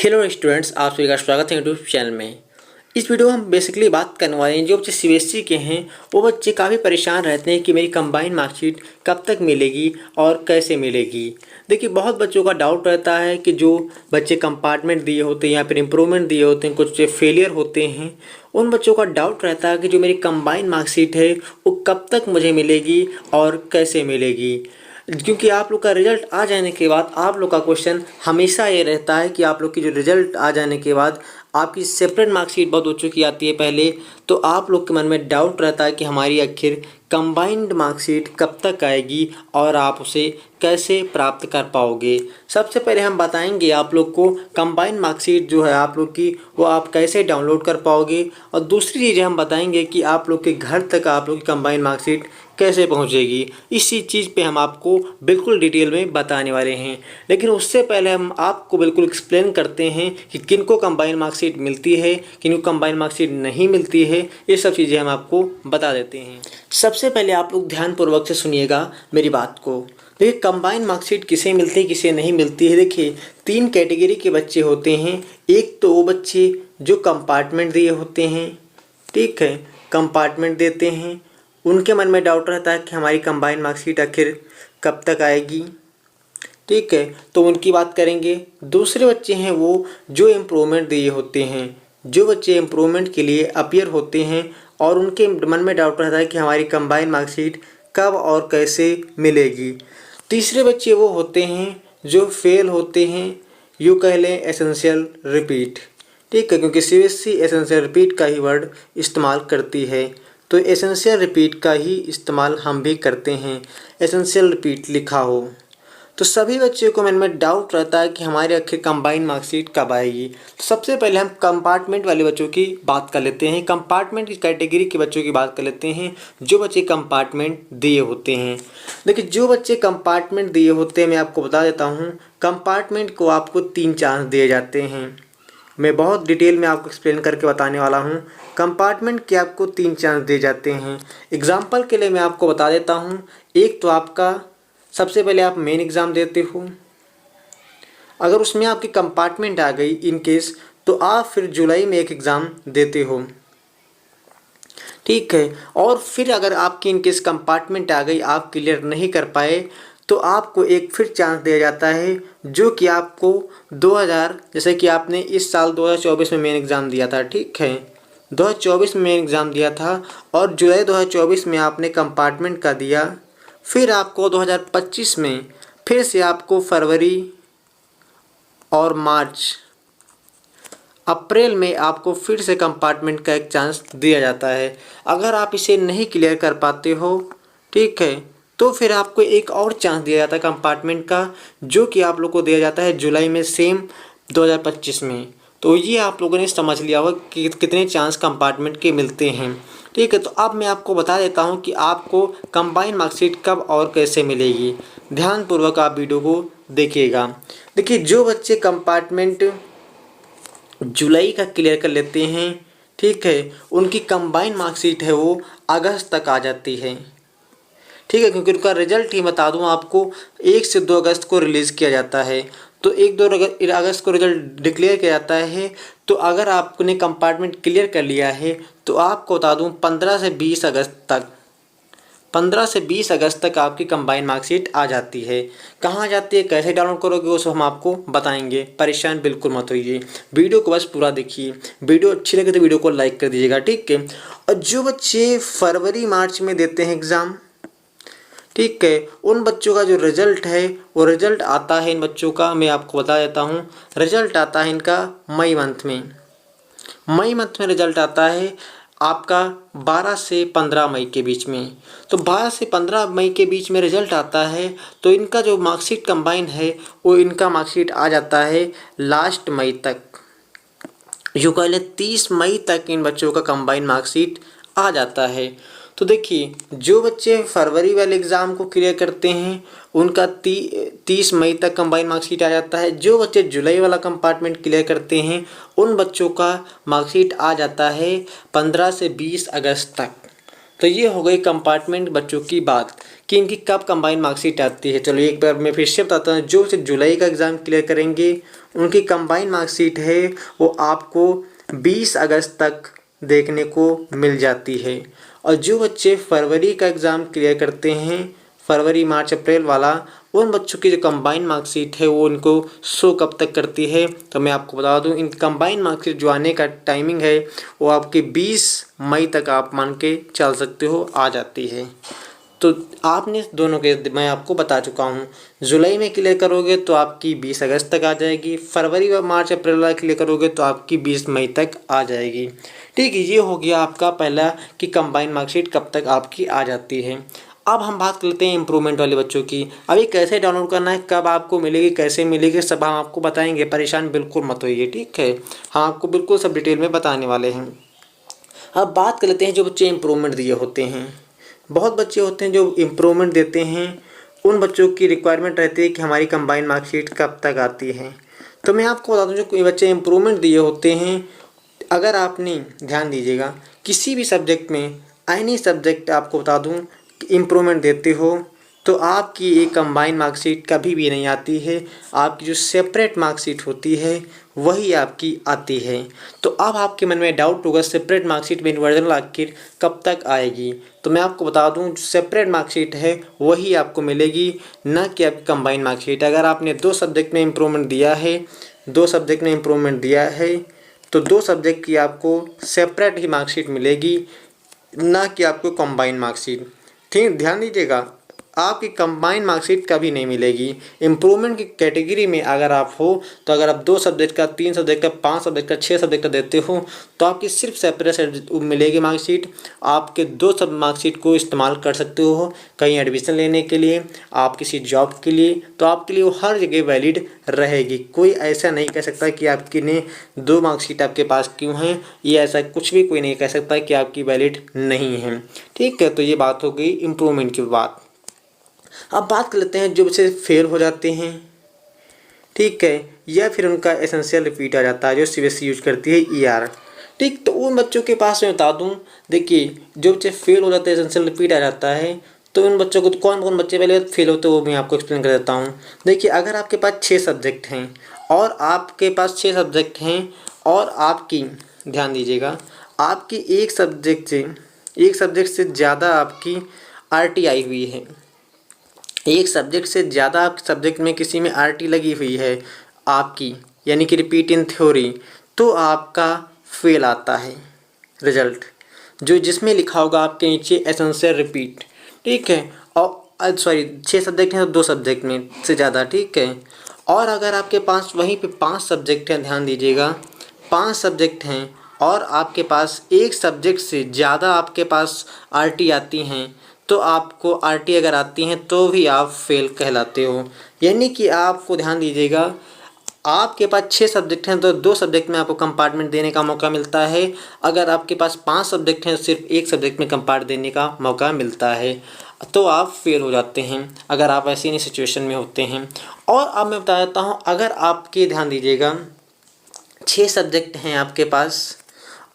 Hello students, आप सभी का स्वागत है यूट्यूब चैनल में। इस वीडियो में हम बेसिकली बात करने वाले हैं जो बच्चे सीबीएसई के हैं वो बच्चे काफ़ी परेशान रहते हैं कि मेरी कंबाइंड मार्कशीट कब तक मिलेगी और कैसे मिलेगी। देखिए, बहुत बच्चों का डाउट रहता है कि जो बच्चे कंपार्टमेंट दिए होते हैं या फिर इम्प्रूवमेंट दिए होते हैं, कुछ फेलियर होते हैं, उन बच्चों का डाउट रहता है कि जो मेरी कंबाइंड मार्कशीट है वो कब तक मुझे मिलेगी और कैसे मिलेगी। क्योंकि आप लोग का रिजल्ट आ जाने के बाद आप लोग का क्वेश्चन हमेशा ये रहता है कि आप लोग की जो रिजल्ट आ जाने के बाद आपकी सेपरेट मार्कशीट बहुत बच्चों की आती है पहले, तो आप लोग के मन में डाउट रहता है कि हमारी आखिर कंबाइंड मार्कशीट कब तक आएगी और आप उसे कैसे प्राप्त कर पाओगे। सबसे पहले हम बताएंगे आप लोग को कंबाइंड मार्कशीट जो है आप लोग की वो आप कैसे डाउनलोड कर पाओगे, और दूसरी चीज़ें हम बताएंगे कि आप लोग के घर तक आप लोग की कंबाइंड मार्कशीट कैसे पहुंचेगी। इसी चीज़ पे हम आपको बिल्कुल डिटेल में बताने वाले हैं। लेकिन उससे पहले हम आपको बिल्कुल एक्सप्लेन करते हैं कि किनको कंबाइंड मार्कशीट मिलती है, किनको कंबाइंड मार्कशीट नहीं मिलती है। ये सब चीज़ें हम आपको बता देते हैं। सबसे पहले आप लोग ध्यानपूर्वक से सुनिएगा मेरी बात को। देखिए, कंबाइंड मार्कशीट किसे मिलती है किसे नहीं मिलती है। देखिए, 3 कैटेगरी के बच्चे होते हैं। एक तो वो बच्चे जो कंपार्टमेंट दिए होते हैं, ठीक है, कंपार्टमेंट देते हैं, उनके मन में डाउट रहता है कि हमारी कंबाइंड मार्कशीट आखिर कब तक आएगी, ठीक है, तो उनकी बात करेंगे। दूसरे बच्चे हैं वो जो इम्प्रूवमेंट दिए होते हैं, जो बच्चे इम्प्रूवमेंट के लिए अपीयर होते हैं और उनके मन में डाउट रहता है कि हमारी कंबाइंड मार्कशीट कब और कैसे मिलेगी। तीसरे बच्चे वो होते हैं जो फेल होते हैं, यूँ कह लें एसेंशियल रिपीट, ठीक है, क्योंकि सीबीएसई एसेंशियल रिपीट का ही वर्ड इस्तेमाल करती है, तो एसेंशियल रिपीट का ही इस्तेमाल हम भी करते हैं। एसेंशियल रिपीट लिखा हो तो सभी बच्चों को मन में डाउट रहता है कि हमारे आखिर कंबाइंड मार्कशीट कब आएगी। तो सबसे पहले हम कंपार्टमेंट वाले बच्चों की बात कर लेते हैं। कंपार्टमेंट की कैटेगरी के बच्चों की बात कर लेते हैं जो बच्चे कंपार्टमेंट दिए होते हैं। देखिए, जो बच्चे कंपार्टमेंट दिए होते हैं मैं आपको बता देता हूँ, कंपार्टमेंट को आपको 3 चांस दिए जाते हैं। मैं बहुत डिटेल में आपको एक्सप्लेन करके बताने वाला हूँ। कंपार्टमेंट के आपको 3 चांस दिए जाते हैं। एग्जाम्पल के लिए मैं आपको बता देता हूँ। एक तो आपका सबसे पहले आप मेन एग्ज़ाम देते हो, अगर उसमें आपकी कंपार्टमेंट आ गई इन केस, तो आप फिर जुलाई में एक एग्ज़ाम देते हो, ठीक है, और फिर अगर आपकी इन केस कंपार्टमेंट आ गई, आप क्लियर नहीं कर पाए, तो आपको एक फिर चांस दिया जाता है जो कि आपको 2000, जैसे कि आपने इस साल 2024 में मेन एग्ज़ाम दिया था, ठीक है, 2024 में मेन एग्ज़ाम दिया था और जुलाई 2024 में आपने कंपार्टमेंट का दिया। फिर आपको 2025 में फिर से आपको फरवरी और मार्च, अप्रैल में आपको फिर से कंपार्टमेंट का एक चांस दिया जाता है। अगर आप इसे नहीं क्लियर कर पाते हो, ठीक है, तो फिर आपको एक और चांस दिया जाता है कंपार्टमेंट का, जो कि आप लोग को दिया जाता है जुलाई में सेम 2025 में। तो ये आप लोगों ने समझ लिया होगा कि कितने चांस कंपार्टमेंट के मिलते हैं, ठीक है। तो अब मैं आपको बता देता हूँ कि आपको कंबाइंड मार्कशीट कब और कैसे मिलेगी। ध्यानपूर्वक आप वीडियो को देखिएगा। देखिए, जो बच्चे कंपार्टमेंट जुलाई का क्लियर कर लेते हैं, ठीक है, उनकी कंबाइंड मार्कशीट है वो अगस्त तक आ जाती है, ठीक है, क्योंकि उनका रिजल्ट ही बता दूं आपको 1 से 2 अगस्त को रिलीज़ किया जाता है। तो 1-2 अगस्त को रिजल्ट डिक्लेयर किया जाता है। तो अगर आपने कंपार्टमेंट क्लियर कर लिया है तो आपको बता दूं 15 से 20 अगस्त तक, 15 से 20 अगस्त तक आपकी कंबाइंड मार्कशीट आ जाती है। कहाँ जाती है, कैसे डाउनलोड करोगे, वो सब हम आपको बताएंगे। परेशान बिल्कुल मत होइए, वीडियो को बस पूरा देखिए। वीडियो अच्छी लगे तो वीडियो को लाइक कर दीजिएगा, ठीक है। और जो बच्चे फरवरी मार्च में देते हैं एग्ज़ाम, ठीक है, उन बच्चों का जो रिज़ल्ट है वो रिज़ल्ट आता है इन बच्चों का, मैं आपको बता देता हूँ। रिज़ल्ट आता है इनका मई मंथ में। मई मंथ में रिज़ल्ट आता है आपका 12 से 15 मई के बीच में। तो 12 से 15 मई के बीच में रिज़ल्ट आता है, तो इनका जो मार्कशीट कंबाइन है वो इनका मार्कशीट आ जाता है लास्ट मई तक। यूँ कह लें 30 मई तक इन बच्चों का कंबाइन मार्कशीट आ जाता है। तो देखिए, जो बच्चे फरवरी वाले एग्ज़ाम को क्लियर करते हैं उनका 30 मई तक कंबाइन मार्कशीट आ जाता है। जो बच्चे जुलाई वाला कंपार्टमेंट क्लियर करते हैं उन बच्चों का मार्कशीट आ जाता है 15 से 20 अगस्त तक। तो ये हो गई कंपार्टमेंट बच्चों की बात कि इनकी कब कंबाइंड मार्कशीट आती है। चलो एक बार मैं फिर से बताता हूँ, जो बच्चे जुलाई का एग्ज़ाम क्लियर करेंगे उनकी कंबाइंड मार्कशीट है वो आपको 20 अगस्त तक देखने को मिल जाती है। और जो बच्चे फरवरी का एग्ज़ाम क्लियर करते हैं, फरवरी मार्च अप्रैल वाला, उन बच्चों की जो कंबाइंड मार्कशीट है वो उनको शो कब तक करती है, तो मैं आपको बता दूं इन कंबाइंड मार्कशीट जो आने का टाइमिंग है वो आपके 20 मई तक आप मान के चल सकते हो आ जाती है। तो आपने दोनों के मैं आपको बता चुका हूँ, जुलाई में क्लियर करोगे तो आपकी 20 अगस्त तक आ जाएगी, फरवरी व मार्च अप्रैल वाला क्लियर करोगे तो आपकी 20 मई तक आ जाएगी। ठीक है, ये हो गया आपका पहला कि कंबाइंड मार्कशीट कब तक आपकी आ जाती है। अब हम बात करते हैं इम्प्रूवमेंट वाले बच्चों की। अभी कैसे डाउनलोड करना है, कब आपको मिलेगी, कैसे मिलेगी, सब हम आपको बताएंगे, परेशान बिल्कुल मत होइए। ठीक है, हम आपको बिल्कुल सब डिटेल में बताने वाले हैं। अब बात कर लेते हैं जो बच्चे इम्प्रूवमेंट दिए होते हैं। बहुत बच्चे होते हैं जो इम्प्रूवमेंट देते हैं, उन बच्चों की रिक्वायरमेंट रहती है कि हमारी कंबाइंड मार्कशीट कब तक आती है। तो मैं आपको बता दूं जो कोई बच्चे इम्प्रूवमेंट दिए होते हैं, अगर आपने ध्यान दीजिएगा किसी भी सब्जेक्ट में, एनी सब्जेक्ट आपको बता दूं कि इम्प्रूवमेंट देते हो तो आपकी एक कंबाइंड मार्कशीट कभी भी नहीं आती है। आपकी जो सेपरेट मार्कशीट होती है वही आपकी आती है। तो अब आपके मन में डाउट होगा सेपरेट मार्कशीट में इन्वर्जनल आखिर कब तक आएगी। तो मैं आपको बता दूं जो सेपरेट मार्कशीट है वही आपको मिलेगी, ना कि आपकी कंबाइंड मार्कशीट। अगर आपने 2 सब्जेक्ट में इम्प्रूवमेंट दिया है, 2 सब्जेक्ट में इम्प्रूवमेंट दिया है तो 2 सब्जेक्ट की आपको सेपरेट ही मार्कशीट मिलेगी, ना कि आपको कंबाइंड मार्कशीट। ठीक, ध्यान दीजिएगा, आपकी कंबाइंड मार्कशीट कभी नहीं मिलेगी। इम्प्रूवमेंट की कैटेगरी में अगर आप हो तो अगर आप 2 सब्जेक्ट का, 3 सब्जेक्ट का, 5 सब्जेक्ट का, 6 सब्जेक्ट का देते हो तो आपकी सिर्फ सेपरेट मिलेगी मार्कशीट। आपके 2 सब मार्कशीट को इस्तेमाल कर सकते हो कहीं एडमिशन लेने के लिए, आप किसी जॉब के लिए, तो आपके लिए वो हर जगह वैलिड रहेगी। कोई ऐसा नहीं कह सकता कि आपकी ने 2 मार्कशीट आपके पास क्यों हैं, ये ऐसा कुछ भी कोई नहीं कह सकता कि आपकी वैलिड नहीं है। ठीक है, तो ये बात हो गई इम्प्रूवमेंट की बात। अब बात कर लेते हैं जो बच्चे फेल हो जाते हैं, ठीक है, या फिर उनका एसेंशियल रिपीट आ जाता है जो सीबीएसई यूज करती है ईआर। ठीक, तो उन बच्चों के पास मैं बता दूं, देखिए जो बच्चे फेल हो जाते हैं, एसेंशियल रिपीट आ जाता है, तो उन बच्चों को तो कौन कौन बच्चे पहले फेल होते हैं वो मैं आपको एक्सप्लेन कर देता हूँ। देखिए अगर आपके पास 6 सब्जेक्ट हैं और आपके पास 6 सब्जेक्ट हैं और आपकी, ध्यान दीजिएगा, आपकी एक सब्जेक्ट से ज़्यादा आपकी आरटी आई हुई है, एक सब्जेक्ट से ज़्यादा आप सब्जेक्ट में किसी में आरटी लगी हुई है आपकी, यानी कि रिपीट इन थ्योरी, तो आपका फेल आता है रिजल्ट, जो जिसमें लिखा होगा आपके नीचे एसेंशियल रिपीट। ठीक है, और सॉरी 6 सब्जेक्ट हैं तो 2 सब्जेक्ट में से ज़्यादा। ठीक है, और अगर आपके पास वहीं पे 5 सब्जेक्ट हैं, ध्यान दीजिएगा 5 सब्जेक्ट हैं और आपके पास एक सब्जेक्ट से ज़्यादा आपके पास आरटी आती हैं, तो आपको आरटी अगर आती हैं तो भी आप फेल कहलाते हो। यानी कि आपको ध्यान दीजिएगा, आपके पास 6 सब्जेक्ट हैं तो 2 सब्जेक्ट में आपको कंपार्टमेंट देने का मौका मिलता है। अगर आपके पास 5 सब्जेक्ट हैं तो सिर्फ एक सब्जेक्ट में कंपार्ट देने का मौका मिलता है, तो आप फेल हो जाते हैं अगर आप ऐसी नहीं सिचुएशन में होते हैं। और अब मैं बता देता हूँ, अगर आपके, ध्यान दीजिएगा, 6 सब्जेक्ट हैं आपके पास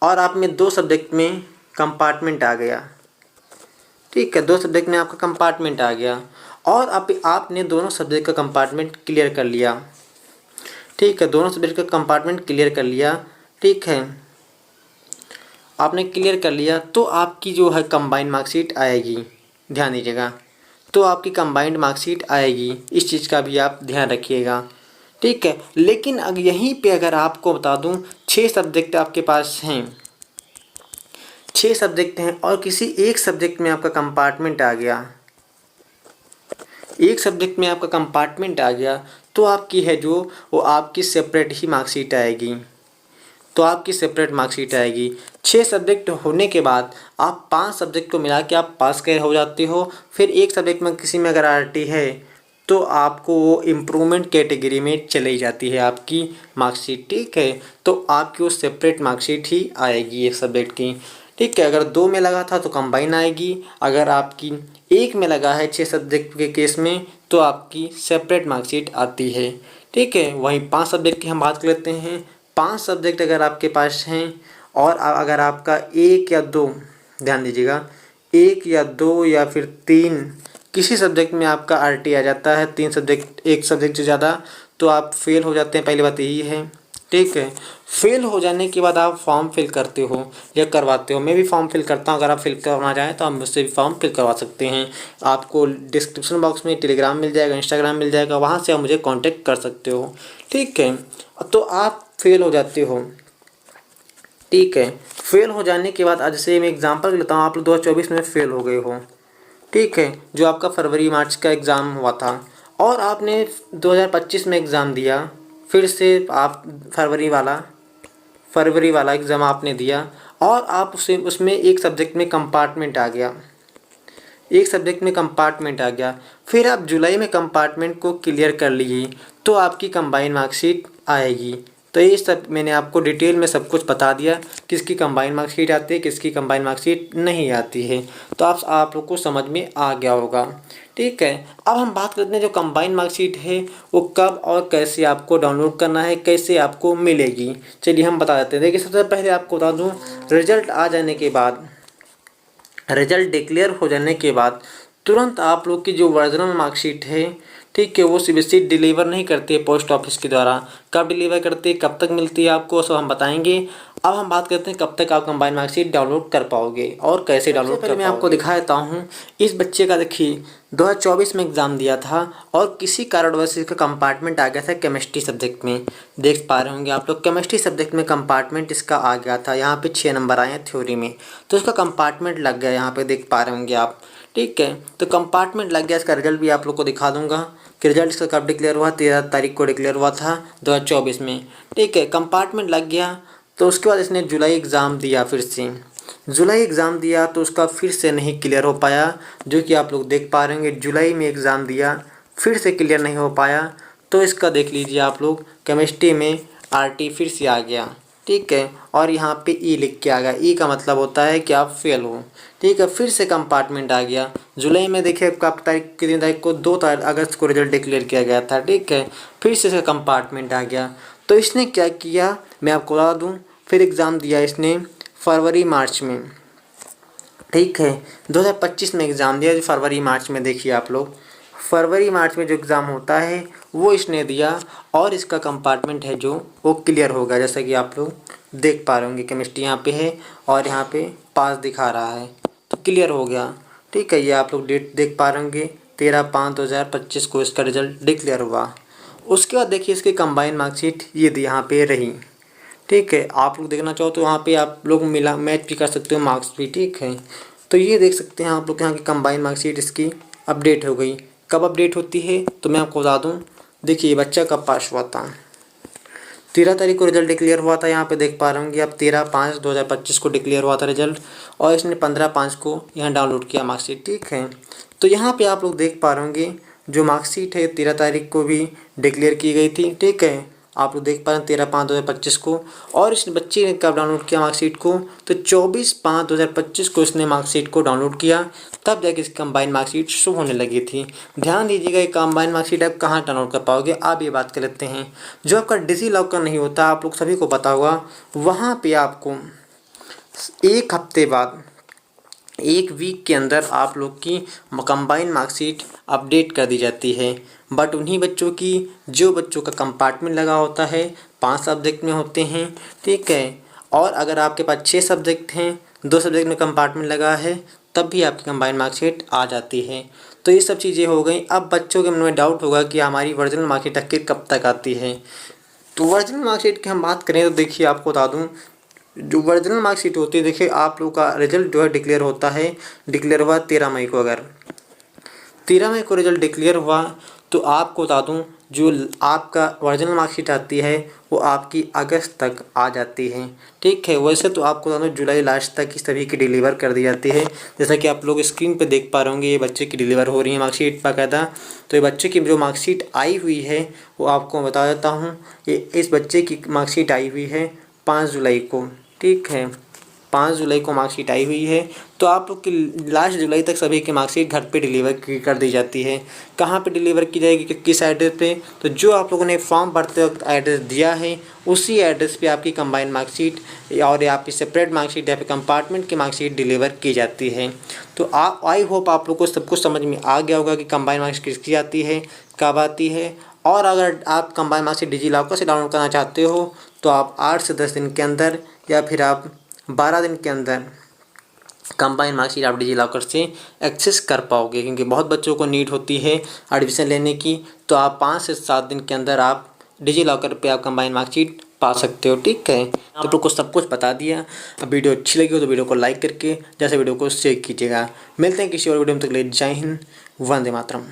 और आप में 2 सब्जेक्ट में कंपार्टमेंट आ गया, ठीक है, 2 सब्जेक्ट में आपका कंपार्टमेंट आ गया और आपने दोनों सब्जेक्ट का कंपार्टमेंट क्लियर कर लिया। ठीक है, दोनों सब्जेक्ट का कंपार्टमेंट क्लियर कर लिया, ठीक है, आपने क्लियर कर लिया तो आपकी जो है कंबाइंड मार्कशीट आएगी। ध्यान दीजिएगा, तो आपकी कंबाइंड मार्कशीट आएगी, इस चीज़ का भी आप ध्यान रखिएगा। ठीक है, लेकिन अगर यहीं पे अगर आपको बता दूं 6 सब्जेक्ट आपके पास हैं, 6 सब्जेक्ट हैं और किसी एक सब्जेक्ट में आपका कंपार्टमेंट आ गया, एक सब्जेक्ट में आपका कंपार्टमेंट आ गया, तो आपकी है जो वो आपकी सेपरेट ही मार्कशीट आएगी, तो आपकी सेपरेट मार्कशीट आएगी। 6 सब्जेक्ट होने के बाद आप 5 सब्जेक्ट को मिला के आप पास कर हो जाते हो। फिर एक सब्जेक्ट में किसी में अगर आरटी है तो आपको वो इम्प्रूवमेंट कैटेगरी में चली जाती है आपकी मार्कशीट। ठीक है, तो आपकी वो सेपरेट मार्कशीट ही आएगी एक सब्जेक्ट की। ठीक है, अगर 2 में लगा था तो कंबाइन आएगी, अगर आपकी 1 में लगा है 6 सब्जेक्ट के केस में तो आपकी सेपरेट मार्कशीट आती है। ठीक है, वहीं 5 सब्जेक्ट की हम बात कर लेते हैं। 5 सब्जेक्ट अगर आपके पास हैं और अगर आपका 1 या 2, ध्यान दीजिएगा, 1 या 2 या फिर 3 किसी सब्जेक्ट में आपका आरटी आ जाता है, 3 सब्जेक्ट, एक सब्जेक्ट से ज़्यादा, तो आप फेल हो जाते हैं। पहली बात यही है, ठीक है। फेल हो जाने के बाद आप फॉर्म फिल करते हो या करवाते हो। मैं भी फॉर्म फिल करता हूँ। अगर आप फिल करवाना चाहें तो आप मुझसे भी फॉर्म फिल करवा सकते हैं। आपको डिस्क्रिप्शन बॉक्स में टेलीग्राम मिल जाएगा, इंस्टाग्राम मिल जाएगा, वहाँ से आप मुझे कांटेक्ट कर सकते हो, ठीक है। तो आप फेल हो जाते हो, ठीक है। फेल हो जाने के बाद, आज जैसे मैं एग्जांपल लेता हूँ, आप लोग 2024 में फेल हो गए हो, ठीक है, जो आपका फरवरी मार्च का एग्ज़ाम हुआ था, और आपने 2025 में एग्ज़ाम दिया, फिर से आप फरवरी वाला एग्ज़ाम आपने दिया, और आप उसमें एक सब्जेक्ट में कंपार्टमेंट आ गया, फिर आप जुलाई में कंपार्टमेंट को क्लियर कर लिए, तो आपकी कंबाइन मार्कशीट आएगी। तो ये सब मैंने आपको डिटेल में सब कुछ बता दिया, किसकी कंबाइन मार्कशीट आती है, किसकी कंबाइन मार्कशीट नहीं आती है। तो आप लोग को समझ में आ गया होगा, ठीक है। अब हम बात करते हैं जो कंबाइन मार्कशीट है वो कब और कैसे आपको डाउनलोड करना है, कैसे आपको मिलेगी। चलिए हम बता देते हैं। देखिए, सबसे पहले आपको बता दूँ, रिजल्ट आ जाने के बाद, रिजल्ट डिक्लेयर हो जाने के बाद तुरंत आप लोग की जो ओरिजिनल मार्कशीट है, ठीक है, वो सीबीएसई डिलीवर नहीं करती है पोस्ट ऑफिस के द्वारा। कब डिलीवर करती है, कब तक मिलती है आपको, सब हम बताएंगे। अब हम बात करते हैं कब तक आप कंबाइन मार्कशीट डाउनलोड कर पाओगे और कैसे डाउनलोड कर पाओगे। मैं आपको दिखा देता हूँ। इस बच्चे का देखिए 2024 में एग्ज़ाम दिया था और किसी कारणवश इसका कंपार्टमेंट आ गया था केमिस्ट्री सब्जेक्ट में। देख पा रहे होंगे आप लोग, केमिस्ट्री सब्जेक्ट में कंपार्टमेंट इसका आ गया था। यहाँ पे 6 नंबर आए हैं थ्योरी में, तो इसका कंपार्टमेंट लग गया, यहाँ पे देख पा रहे होंगे आप, ठीक है। तो कंपार्टमेंट लग गया। इसका रिजल्ट भी आप लोग को दिखा दूंगा कि रिजल्ट इसका कब डिक्लेयर हुआ। 13 तारीख को डिक्लेयर हुआ था 2024 में, ठीक है। कंपार्टमेंट लग गया, तो उसके बाद इसने जुलाई एग्ज़ाम दिया, फिर से जुलाई एग्ज़ाम दिया, तो उसका फिर से नहीं क्लियर हो पाया, जो कि आप लोग देख पा रहे होंगे। जुलाई में एग्ज़ाम दिया, फिर से क्लियर नहीं हो पाया, तो इसका देख लीजिए आप लोग, केमिस्ट्री में आरटी फिर से आ गया, ठीक है। और यहाँ पे ई लिख के आ गया। ई का मतलब होता है कि आप फेल हो, ठीक है। फिर से कंपार्टमेंट आ गया। जुलाई में देखिए आपका तारीख कितनी तारीख को, 2 अगस्त को रिजल्ट डिक्लेयर किया गया था, ठीक है। फिर से इसका कंपार्टमेंट आ गया। तो इसने क्या किया, मैं आपको बता दूँ, फिर एग्ज़ाम दिया इसने फरवरी मार्च में, ठीक है। 2025 में एग्ज़ाम दिया, जो फरवरी मार्च में, देखिए आप लोग, फरवरी मार्च में जो एग्ज़ाम होता है वो इसने दिया, और इसका कंपार्टमेंट है जो वो क्लियर हो गया। जैसा कि आप लोग देख पा रहे होंगे, केमिस्ट्री यहाँ पे है और यहाँ पे पास दिखा रहा है, तो क्लियर हो गया, ठीक है। ये आप लोग डेट देख पा रहे होंगे, 13/5/2025 को इसका रिजल्ट डिक्लेयर हुआ। उसके बाद देखिए इसकी कंबाइन मार्कशीट ये यहाँ पे रही, ठीक है। आप लोग देखना चाहो तो वहाँ पे आप लोग मिला मैच भी कर सकते हो मार्क्स भी, ठीक है। तो ये देख सकते हैं आप लोग, यहाँ की कंबाइन मार्कशीट इसकी अपडेट हो गई। कब अपडेट होती है तो मैं आपको बता दूँ। देखिए बच्चा कब पास हुआ था, 13 तारीख को रिजल्ट डिक्लेयर हुआ था। यहाँ पे देख पा रहे होंगे आप, 13/5/2025 को डिक्लेयर हुआ था रिजल्ट, और इसने 15/5 को यहाँ डाउनलोड किया मार्कशीट, ठीक है। तो यहाँ पे आप लोग देख पा रहे होंगे जो मार्कशीट है 13 तारीख को भी डिक्लेयर की गई थी, ठीक है। आप लोग देख पा रहे हैं 13/5/2025 को, और इस बच्चे ने कब डाउनलोड किया मार्कशीट को, तो 24/5/2025 को इसने मार्कशीट को डाउनलोड किया। तब जाके इसकी कंबाइन मार्कशीट शो होने लगी थी। ध्यान दीजिएगा, ये कंबाइन मार्कशीट आप कहाँ डाउनलोड कर पाओगे। आप ये बात कर लेते हैं, जो आपका डिजी लॉकर नहीं होता, आप लोग सभी को पता होगा, वहाँ पर आपको 1 हफ्ते बाद, 1 वीक के अंदर आप लोग की कंबाइन मार्कशीट अपडेट कर दी जाती है। बट उन्हीं बच्चों की, जो बच्चों का कंपार्टमेंट लगा होता है, 5 सब्जेक्ट में होते हैं, ठीक है। और अगर आपके पास 6 सब्जेक्ट हैं, 2 सब्जेक्ट में कंपार्टमेंट लगा है, तब भी आपकी कंबाइन मार्कशीट आ जाती है। तो ये सब चीज़ें हो गई। अब बच्चों के मन में डाउट होगा कि हमारी ओरिजिनल मार्कशीट आखिर कब तक आती है। तो ओरिजिनल मार्कशीट की हम बात करें तो देखिए आपको बता दूँ, जो ओरिजिनल मार्कशीट होती है, देखिए आप लोग का रिजल्ट जो है डिक्लेयर होता है, डिक्लेयर हुआ 13 मई को। अगर 13 मई को रिजल्ट डिक्लेयर हुआ तो आपको बता दूं, जो आपका ओरिजिनल मार्कशीट आती है वो आपकी अगस्त तक आ जाती है, ठीक है। वैसे तो आपको बता दूं जुलाई लास्ट तक इस सभी की डिलीवर कर दी जाती है। जैसा कि आप लोग स्क्रीन पे देख पा रहे होंगे, ये बच्चे की डिलीवर हो रही है मार्कशीट बाकायदा। तो ये बच्चे की जो मार्कशीट आई हुई है वो आपको बता देता हूँ। ये इस बच्चे की मार्कशीट आई हुई है 5 जुलाई को, ठीक है। 5 जुलाई को मार्कशीट आई हुई है। तो आप लोग की लास्ट जुलाई तक सभी की मार्कशीट घर पे डिलीवर कर दी जाती है। कहाँ पे डिलीवर की जाएगी, किस एड्रेस पे? तो जो आप लोगों ने फॉर्म भरते वक्त एड्रेस दिया है उसी एड्रेस पे आपकी कंबाइंड मार्कशीट और आपकी सेपरेट मार्कशीट या फिर कंपार्टमेंट की मार्कशीट डिलीवर की जाती है। तो आप आई होप आप लोग को सब कुछ समझ में आ गया होगा कि कंबाइंड मार्कशीट किसकी आती है, कब आती है। और अगर आप कंबाइंड मार्कशीट डिजीलॉकर से डाउनलोड करना चाहते हो तो आप 8 से 10 दिन के अंदर या फिर आप 12 दिन के अंदर कंबाइंड मार्कशीट आप डिजीलॉकर से एक्सेस कर पाओगे, क्योंकि बहुत बच्चों को नीड होती है एडमिशन लेने की। तो आप 5 से 7 दिन के अंदर आप डिजीलॉकर पे आप कंबाइंड मार्कशीट पा सकते हो। ठीक है, आप लोग को सब कुछ बता दिया। अब वीडियो अच्छी लगी हो तो वीडियो को लाइक करके जैसे वीडियो को शेयर कीजिएगा। मिलते हैं किसी और वीडियो में, तक ले जय हिंद, वंदे मातरम।